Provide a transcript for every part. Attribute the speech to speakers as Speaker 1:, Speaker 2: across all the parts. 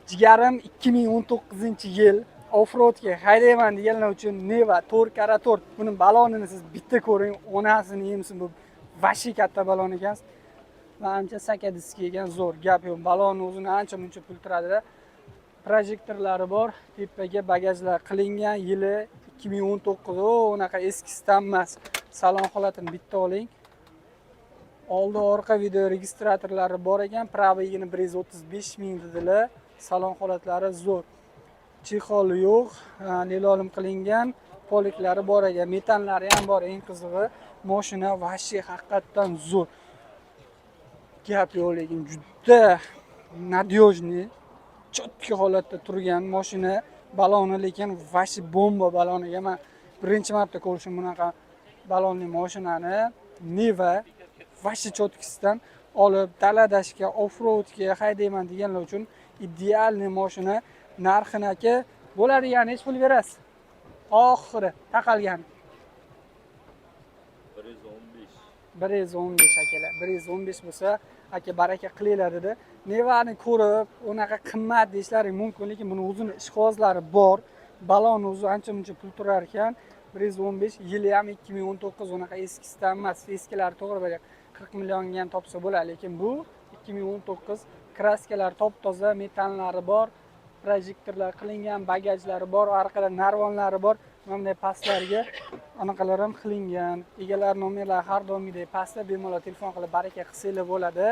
Speaker 1: Jigarim 2019-yil offroadga haydayman deganlar uchun Neva 4x4 buni balonini siz bitta ko'ring, onasini yemsin, bu vashi katta balon ekan. Ancha saka diski ekan, zo'r gap yo'q. Balonni o'zini ancha muncha pul turadi. Projektorlari bor, tepaga bagajlar qilingan, yili 2019. Unaqa eskisidan emas. Salon holatini bitta oling. Oldi orqa video registratorlari bor ekan, probegini 135 ming dedilar. Salon holatlari zo'r. Chexol yo'q, lilolim qilingan, poliklari bor ekan, metanlari ham bor. Eng qizig'i, mashina vashi haqiqatdan zo'r. Gap yo'q, lekin juda nadejniy, chotki holatda turgan mashina baloni, lekin vashi bomba balon ekan. Men birinchi marta ko'rishim bunaqa balonli mashinani. Neva vashi chotkisidan olib daladashga, offroadga haydayman deganlar uchun idealniy mashina. Narxini aka bo'ladigani hech pul berasiz. Oxiri taqalgan 115 akalar. 115 bo'lsa, aka baraka qilinglar dedi. Nevani ko'rib, unaqa qimmat deyishlaring mumkin, lekin buni o'zini ishqibozlari bor. Balon o'zi ancha muncha pul turar ekan. 115, yili ham 2019, unaqa eskisidan emas. Eskilari to'g'ri bo'ladi. 40 millionga ham topsa bo'ladi, lekin bu 2019, kraskalar top-toza, metanlari bor, projektorlar qilingan, bagajlari bor, orqada narvonlari bor. Mana bunday pastlarga anaqalar ham qilingan. Egalar nomerlari har doimgidek pastda, bemalol telefon qilib baraka qilsanglar bo'ladi.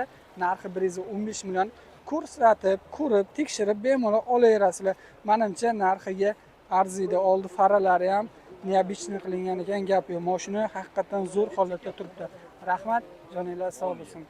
Speaker 1: Narxi 115 million. Ko'rsatib, ko'rib, tekshirib bemalol olaverasizlar. Menimcha narxiga arziydi. Oldi faralari ham neobichniy qilingan ekan, gap yo'q. Mashina haqiqatan zo'r holatda turibdi. Rahmat, joninglar sog' bo'lsin.